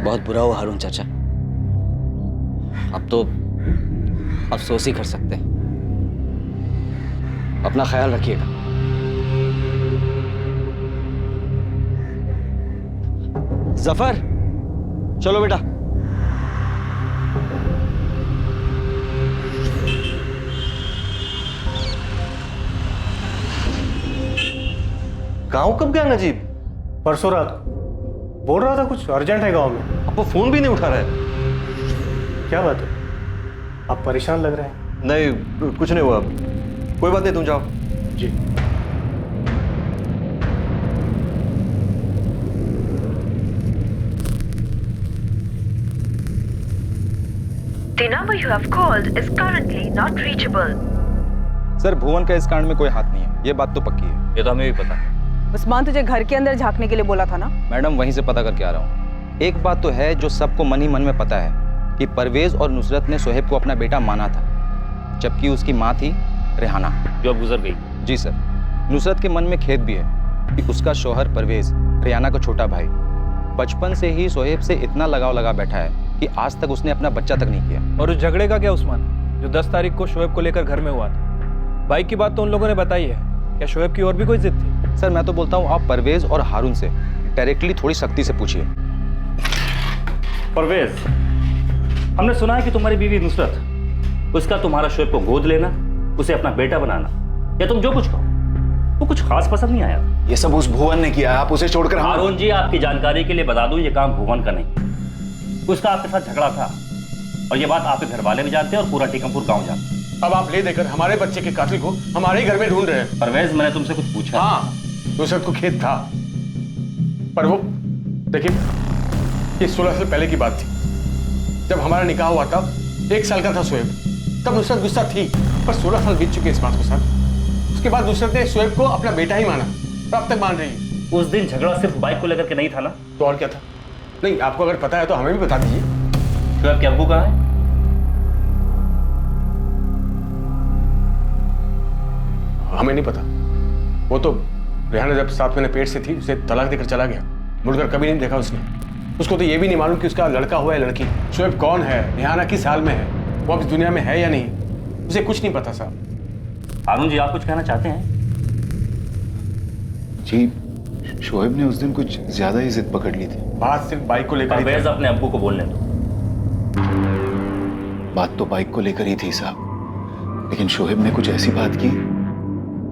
बहुत बुरा हुआ हारून चाचा, अब तो अफसोस ही कर सकते हैं। अपना ख्याल रखिएगा। जफर, चलो बेटा। गांव कब गया नजीब? परसों रात को बोल रहा था कुछ अर्जेंट है गांव में। अब वो फोन भी नहीं उठा रहा है। क्या बात है, आप परेशान लग रहे हैं। नहीं कुछ नहीं हुआ, कोई बात नहीं, तुम जाओ। जी। The number you have called is currently not reachable. Sir Bhuvan का इस कांड में कोई हाथ नहीं है, ये बात तो पक्की है। ये तो हमें भी पता है। उस्मान तुझे घर के अंदर झांकने के लिए बोला था ना? मैडम वहीं से पता करके आ रहा हूँ। एक बात तो है जो सबको मन ही मन में पता है कि परवेज और नुसरत ने शोएब को अपना बेटा माना था, जबकि उसकी माँ थी रेहाना, जो अब गुजर गई। जी सर। नुसरत के मन में खेद भी है कि उसका शौहर परवेज रेहाना का छोटा भाई बचपन से ही शोएब से इतना लगाव लगा बैठा है कि आज तक उसने अपना बच्चा तक नहीं किया। और उस झगड़े का क्या उस्मान, जो 10 तारीख को शोएब को लेकर घर में हुआ था? बाइक की बात तो उन लोगों ने बताई है, क्या शोएब की और भी कोई जिद थी? सर मैं तो बोलता हूँ आप परवेज और हारून से डायरेक्टली थोड़ी सख्ती से पूछिए। परवेज, हमने सुना है कि तुम्हारी बीवी नुसरत, उसका तुम्हारा शोएब को गोद लेना, उसे अपना बेटा बनाना, या तुम जो कुछ कहो, वो कुछ खास पसंद नहीं आया। ये सब उस भुवन ने किया है, आप उसे छोड़कर। हारून जी, आपकी जानकारी के लिए बता दूं, ये काम भुवन का नहीं, उसका आपके साथ झगड़ा था, और ये बात आपके घर वाले भी जानते हैं और पूरा टीकमपुर गांव जानता है। अब आप ले देकर हमारे बच्चे के कातिल को हमारे ही घर में ढूंढ रहे हैं। परवेज, मैंने तुमसे कुछ पूछा। हाँ, नुसरत को खेद था, पर वो देखिए, ये 16 साल पहले की बात थी। जब हमारा निकाह हुआ था, 1 साल का था शोएब, तब नुसरत गुस्सा थी, पर 16 साल बीत चुके इस बात को सर। उसके बाद नुसरत ने शोएब को अपना बेटा ही माना, और अब तक मान रही है। उस दिन झगड़ा सिर्फ बाइक को लेकर के नहीं था ना? तो और क्या था? नहीं, आपको अगर पता है तो हमें भी बता दीजिए। शोएब के अब्बू कहाँ है? हमें नहीं पता, वो तो रेहाना जब 7 महीने पेट से थी उसे तलाक देकर चला गया, मुड़कर कभी नहीं देखा उसने। उसको तो ये भी नहीं मालूम कि उसका लड़का हुआ है लड़की। शोएब कौन है, रेहाना किस हाल में है, वो अब इस दुनिया में है या नहीं, उसे कुछ नहीं पता साहब। हारून जी, आप कुछ कहना चाहते हैं? जी, शोएब ने उस दिन कुछ ज्यादा ही जिद पकड़ ली थी। बात सिर्फ बाइक को लेकर परवेज, अपने अब्बू को बोलने दो। बात तो बाइक को लेकर ही थी साहब, लेकिन शोएब ने कुछ ऐसी बात की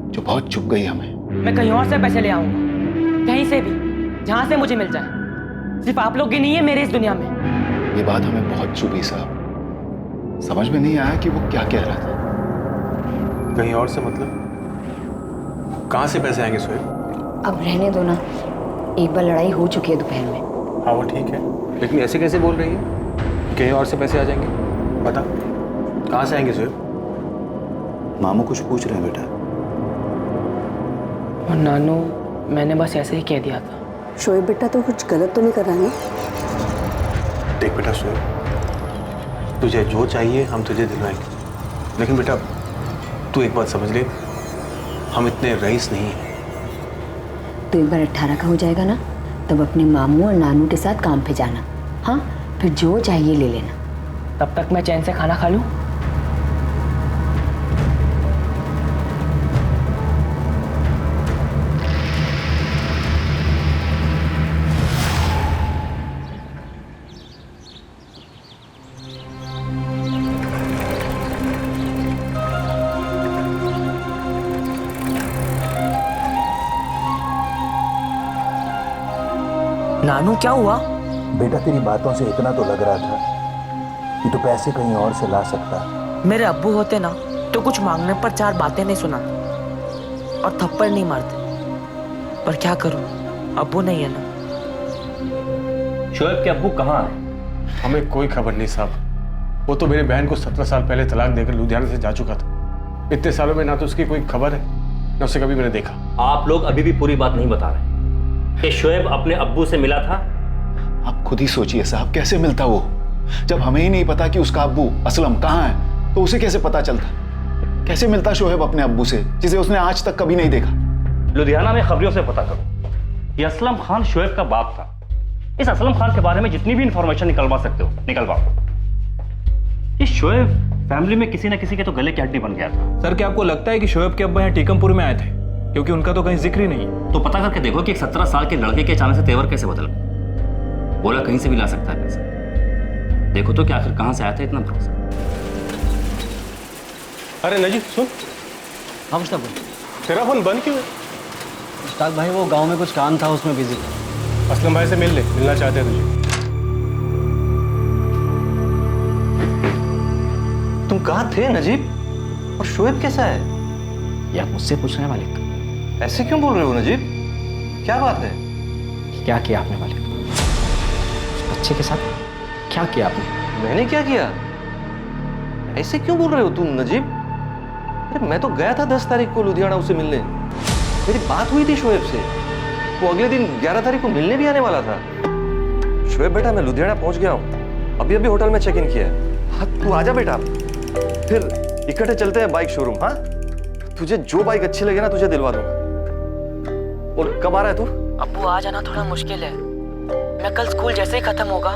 जो बहुत चुप गई हमें। मैं कहीं और से पैसे ले आऊंगा, कहीं से भी, जहां से मुझे मिल जाए। सिर्फ आप लोग की नहीं है मेरे इस दुनिया में। ये बात हमें बहुत चुभी साहब, समझ में नहीं आया कि वो क्या कह रहा था। कहीं और से मतलब? कहां से पैसे आएंगे शोएब? अब रहने दो ना, एक बार लड़ाई हो चुकी है दोपहर में। हाँ वो ठीक है, लेकिन ऐसे कैसे बोल रही है? कहीं और से पैसे आ जाएंगे? बता, कहां से आएंगे शोएब? मामू कुछ पूछ रहे हैं बेटा। और नानू, मैंने बस ऐसे ही कह दिया था। शोएब बेटा तो कुछ गलत तो नहीं कर रहा है? देख बेटा शोएब, तुझे जो चाहिए हम तुझे दिलवाएंगे, लेकिन बेटा तू एक बात समझ ले, हम इतने रईस नहीं हैं। तो एक बार 18 का हो जाएगा ना, तब अपने मामू और नानू के साथ काम पे जाना। हाँ, फिर जो चाहिए ले लेना। तब तक मैं चैन से खाना खा लूं। नानू क्या हुआ? बेटा तेरी बातों से इतना तो लग रहा था कि तू पैसे कहीं और से ला सकता। मेरे अब्बू होते ना तो कुछ मांगने पर 4 बातें नहीं सुनाते और थप्पड़ नहीं मारते, पर क्या करूं, अब्बू नहीं है ना। शोएब के अब्बू कहाँ हैं? हमें कोई खबर नहीं साहब। वो तो मेरी बहन को 17 साल पहले तलाक देकर लुधियाना से जा चुका था। इतने सालों में ना तो उसकी कोई खबर है ना उसे कभी मैंने देखा। आप लोग अभी भी पूरी बात नहीं बता रहे कि शोएब अपने अब्बू से मिला था। आप खुद ही सोचिए साहब, कैसे मिलता वो? जब हमें ही नहीं पता कि उसका अब्बू असलम कहाँ है तो उसे कैसे पता चलता? कैसे मिलता शोएब अपने अब्बू से जिसे उसने आज तक कभी नहीं देखा? लुधियाना में खबरों से पता करो। ये असलम खान शोएब का बाप था। इस असलम खान के बारे में जितनी भी इंफॉर्मेशन निकलवा सकते हो निकलवाओ। इस शोएब फैमिली में किसी न किसी के तो गले की हड्डी बन गया था। सर क्या आपको लगता है कि शोएब के अब्बा यहाँ टीकमपुर में आए थे? क्योंकि उनका तो कहीं जिक्र ही नहीं है। तो पता करके देखो कि एक 17 साल के लड़के के अचानक से तेवर कैसे बदल गए। बोला कहीं से भी ला सकता है पैसा। देखो तो कि आखिर कहां से आया था इतना भरोसा। अरे नजीब सुन। हाँ मुश्ताक भाई, तेरा फोन बंद क्यों है? मुश्ताक भाई वो गांव में कुछ काम था, उसमें बिजी था। असलम भाई से मिल ले, मिलना चाहते हैं तुझे। तुम कहाँ थे नजीब? और शोएब कैसा है? ये आप मुझसे पूछ रहे हैं मालिक? ऐसे क्यों बोल रहे हो नजीब? क्या बात है? क्या किया आपने मालिक? उस बच्चे के साथ क्या किया आपने? मैंने क्या किया? ऐसे क्यों बोल रहे हो तुम नजीब? अरे मैं तो गया था 10 तारीख को लुधियाना उसे मिलने। मेरी बात हुई थी शोएब से। वो अगले दिन 11 तारीख को मिलने भी आने वाला था। शोएब बेटा मैं लुधियाना पहुंच गया हूँ, अभी अभी होटल में चेक इन किया है। हाँ तू आजा बेटा, फिर इकट्ठे चलते हैं बाइक शोरूम। हाँ तुझे जो बाइक अच्छी लगे ना तुझे दिलवा दूंगा। और कब आ रहा है तू? अब्बू आ जाना थोड़ा मुश्किल है। मैं कल स्कूल जैसे ही खत्म होगा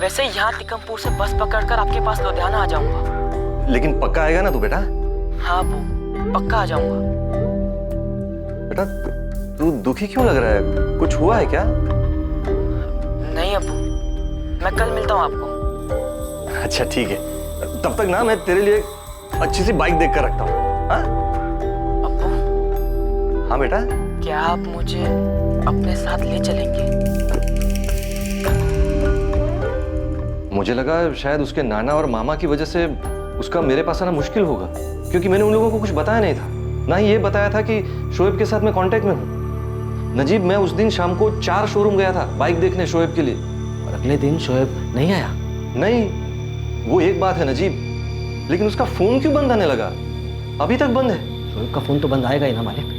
वैसे ही यहाँ टीकमपुर से बस पकड़कर आपके पास लुधियाना आ जाऊंगा। लेकिन पक्का आएगा ना तू बेटा? हाँ अब्बू पक्का आ जाऊंगा। बेटा तू दुखी क्यों लग रहा है? कुछ हुआ है क्या? नहीं अब्बू, मैं कल मिलता हूँ आपको। अच्छा ठीक है, तब तक ना मैं तेरे लिए अच्छी सी बाइक देख कर रखता हूँ। हाँ अब्बू। हाँ बेटा। क्या आप मुझे अपने साथ ले चलेंगे? मुझे लगा शायद उसके नाना और मामा की वजह से उसका मेरे पास आना मुश्किल होगा, क्योंकि मैंने उन लोगों को कुछ बताया नहीं था। ना ही ये बताया था कि शोएब के साथ मैं कांटेक्ट में हूँ। नजीब मैं उस दिन शाम को 4 शोरूम गया था बाइक देखने शोएब के लिए। और अगले दिन शोएब नहीं आया? नहीं, वो एक बात है नजीब, लेकिन उसका फोन क्यों बंद आने लगा? अभी तक बंद है। शोएब का फोन तो बंद आएगा ही ना मालिक।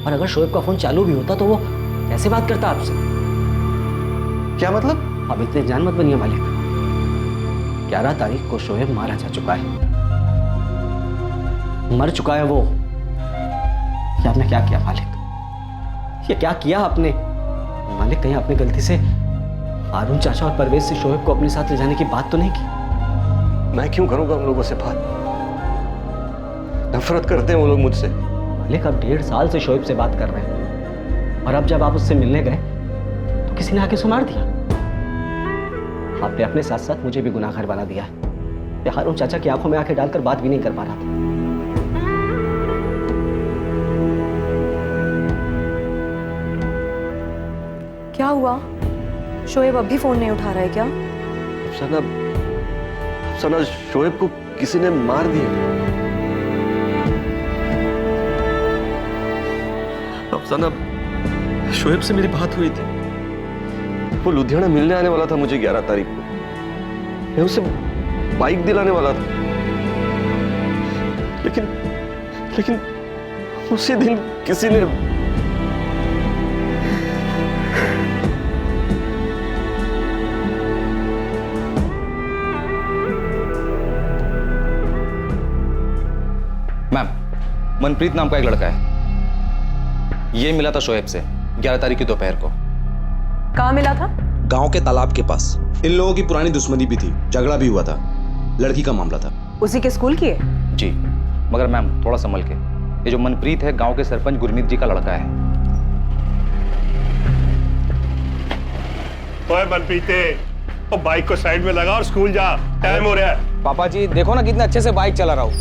और अगर शोएब का फोन चालू भी होता तो वो कैसे बात करता आपसे? क्या मतलब? अब इतने जान मत बनिए मालिक। 11 तारीख को शोएब मारा जा चुका है, मर चुका है वो। ये आपने क्या किया मालिक? ये क्या किया आपने मालिक? कहीं आपने गलती से हारून चाचा और परवेज से शोएब को अपने साथ ले जाने की बात तो नहीं की? मैं क्यों करूंगा उन लोगों से बात? नफरत करते हैं वो लोग मुझसे। मालिक आप 1.5 साल से शोएब से बात कर रहे हैं, और अब जब आप उससे मिलने गए तो किसी ने आके सुनार दिया। आपने अपने साथ साथ मुझे भी गुनाहगार बना दिया है। हारून चाचा की आंखों में आंखें डालकर बात भी नहीं कर पा रहा था। क्या हुआ? शोएब अभी फोन नहीं उठा रहा है क्या? सना शोएब को किसी ने मार दिया। अफसाना शोएब से मेरी बात हुई थी। वो लुधियाना मिलने आने वाला था मुझे 11 तारीख को। मैं उसे बाइक दिलाने वाला था, लेकिन उसी दिन किसी ने मैम, मनप्रीत नाम का एक लड़का है, ये मिला था शोएब से 11 तारीख की दोपहर को। कहाँ मिला था? गांव के तालाब के पास। इन लोगों की पुरानी दुश्मनी भी थी, झगड़ा भी हुआ था, लड़की का मामला था। उसी के स्कूल की है? जी, मगर मैम थोड़ा संभल के। ये जो मनप्रीत है गांव के सरपंच गुरमीत जी का लड़का है। ओए मनप्रीते, तो बाइक को साइड में लगा और स्कूल जा, टाइम हो रहा है। पापा जी देखो ना कितने अच्छे से बाइक चला रहा हूँ,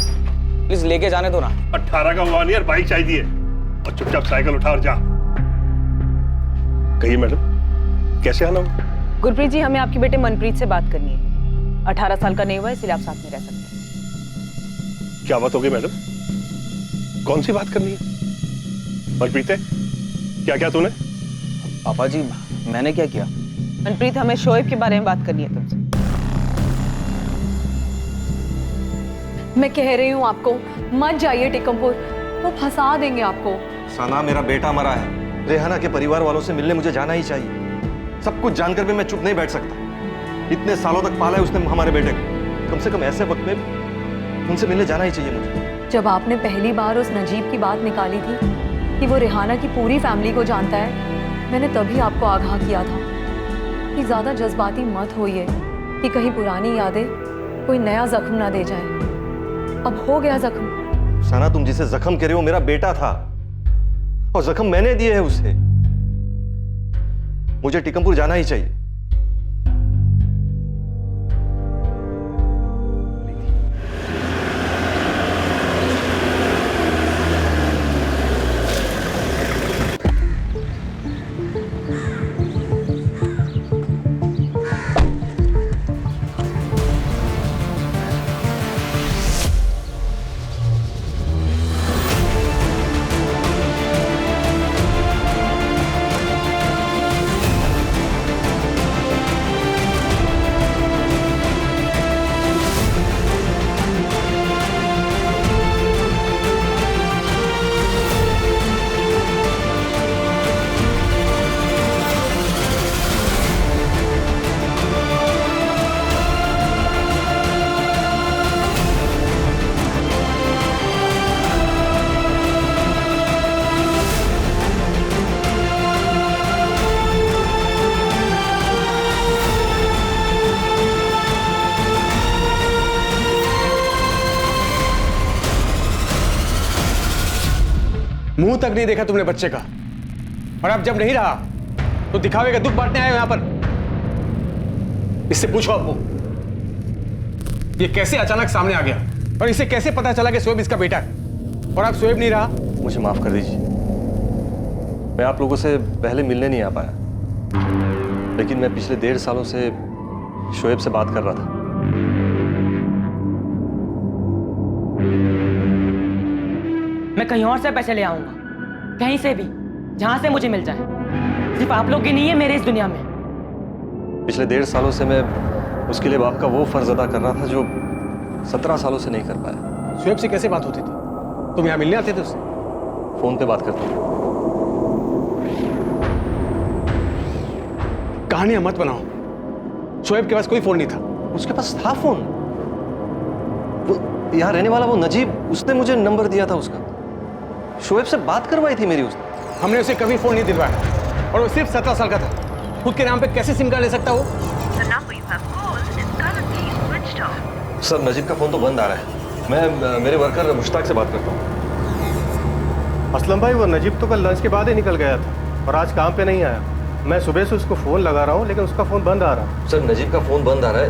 प्लीज लेके जाने दो ना। 18 का हुआ नहीं यार, बाइक चाहिए और चुपचाप साइकिल उठा और जा। कहिए मैडम। कैसे आना? गुरप्रीत जी, हमें आपके बेटे मनप्रीत से बात करनी है। 18 साल का नहीं हुआ, इसलिए आप साथ में रह सकते हैं। क्या बात होगी मैडम? कौन सी बात करनी है? मनप्रीत है? क्या क्या तूने? पापा जी, मैंने क्या किया? मनप्रीत, हमें शोएब के बारे में बात करनी है तुमसे। मैं कह रही हूँ आपको, मत जाइए टिकमपुर, वो फंसा देंगे आपको। सना, मेरा बेटा मरा है। रेहाना के परिवार वालों से मिलने मुझे जाना ही चाहिए। सब कुछ जानकर भी मैं चुप नहीं बैठ सकता। इतने सालों तक पाला है उसने हमारे बेटे को। कम से कम ऐसे वक्त में उनसे मिलने जाना ही चाहिए मुझे। जब आपने पहली बार उस नजीब की बात निकाली थी कि वो रेहाना की पूरी फैमिली को जानता है, मैंने तभी आपको आगाह किया था कि ज्यादा जज्बाती मत होइए कि कहीं पुरानी यादें कोई नया जख्म ना दे जाए। अब हो गया जख्म। सना, तुम जिसे जख्म कह रहे हो मेरा बेटा था, और जख्म मैंने दिए है उसे। मुझे टिकमपुर जाना ही चाहिए। मुंह तक नहीं देखा तुमने बच्चे का, और अब जब नहीं रहा तो दिखावे का दुख बांटने आए हो यहां पर। इससे पूछो आपको, ये कैसे अचानक सामने आ गया, और इसे कैसे पता चला कि शोएब इसका बेटा है, और अब शोएब नहीं रहा। मुझे माफ कर दीजिए, मैं आप लोगों से पहले मिलने नहीं आ पाया, लेकिन मैं पिछले 1.5 सालों से शोएब से बात कर रहा था। मैं कहीं और से पैसे ले आऊंगा, कहीं से भी, जहां से मुझे मिल जाए। सिर्फ आप लोग की नहीं है मेरे इस दुनिया में। पिछले 1.5 सालों से मैं उसके लिए बाप का वो फर्ज अदा कर रहा था जो 17 सालों से नहीं कर पाया। शोएब से कैसे बात होती थी? तुम यहाँ मिलने आते थे उससे? फोन पे बात करता हूँ। कहानियां मत बनाओ। शोएब के पास कोई फोन नहीं था। उसके पास था फोन। वो यहाँ रहने वाला वो नजीब, उसने मुझे नंबर दिया था उसका। शोएब से बात करवाई थी मेरी उसने। हमने उसे कभी फोन नहीं दिलवाया, और वो सिर्फ 17 साल का था। खुद के नाम पे कैसे सिम कार्ड ले सकता वो? सर, नजीब का फोन तो बंद आ रहा है। मैं मेरे वर्कर मुश्ताक से बात करता हूँ। असलम भाई, वो नजीब तो कल लंच के बाद ही निकल गया था और आज काम पे नहीं आया। मैं सुबह से उसको फोन लगा रहा हूँ, लेकिन उसका फोन बंद आ रहा है। सर, नजीब का फोन बंद आ रहा है,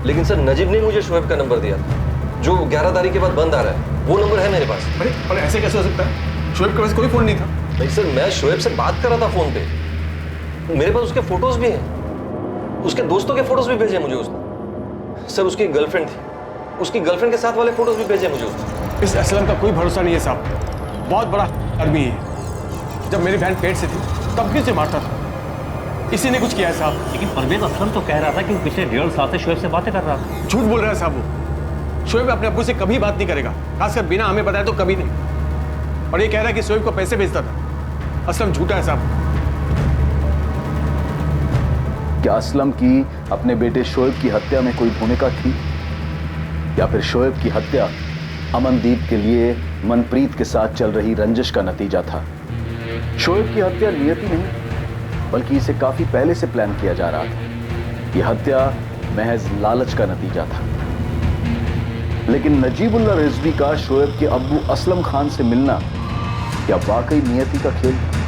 लेकिन सर नजीब ने मुझे शोएब का नंबर दिया था, जो 11 तारीख के बाद बंद आ रहा है। वो नंबर है मेरे पास। अरे ऐसे कैसे हो सकता है? शोएब के पास कोई फोन नहीं था। नहीं सर, मैं शोएब से बात कर रहा था फोन पे। मेरे पास उसके फोटोज भी हैं, उसके दोस्तों के फोटोज भी भेजे मुझे उसने। सर, उसकी गर्लफ्रेंड थी, उसकी गर्लफ्रेंड के साथ वाले फोटोज भी भेजे मुझे उसने। इस असलम का कोई भरोसा नहीं है साहब, बहुत बड़ा आदमी है। जब मेरी बहन पेट से थी तब किसे मारता था, इसी ने कुछ किया है साहब। लेकिन परवेज असलम तो कह रहा था कि वो पिछले 1.5 साल से शोएब से बातें कर रहा था। झूठ बोल रहा है साहब। वो शोएब अपने अब्बू से कभी बात नहीं करेगा, खासकर बिना हमें बताए तो कभी नहीं। और ये कह रहा है कि शोएब को पैसे भेजता था। असलम झूठा है साहब। क्या असलम की अपने बेटे शोएब की हत्या में कोई भूमिका थी, या फिर शोएब की हत्या अमनदीप के लिए मनप्रीत के साथ चल रही रंजिश का नतीजा था? शोएब की हत्या नियति नहीं, बल्कि इसे काफी पहले से प्लान किया जा रहा था। यह हत्या महज लालच का नतीजा था। लेकिन नजीबुल्लाह रिजवी का शोएब के अब्बू असलम खान से मिलना क्या वाकई नियति का खेल था?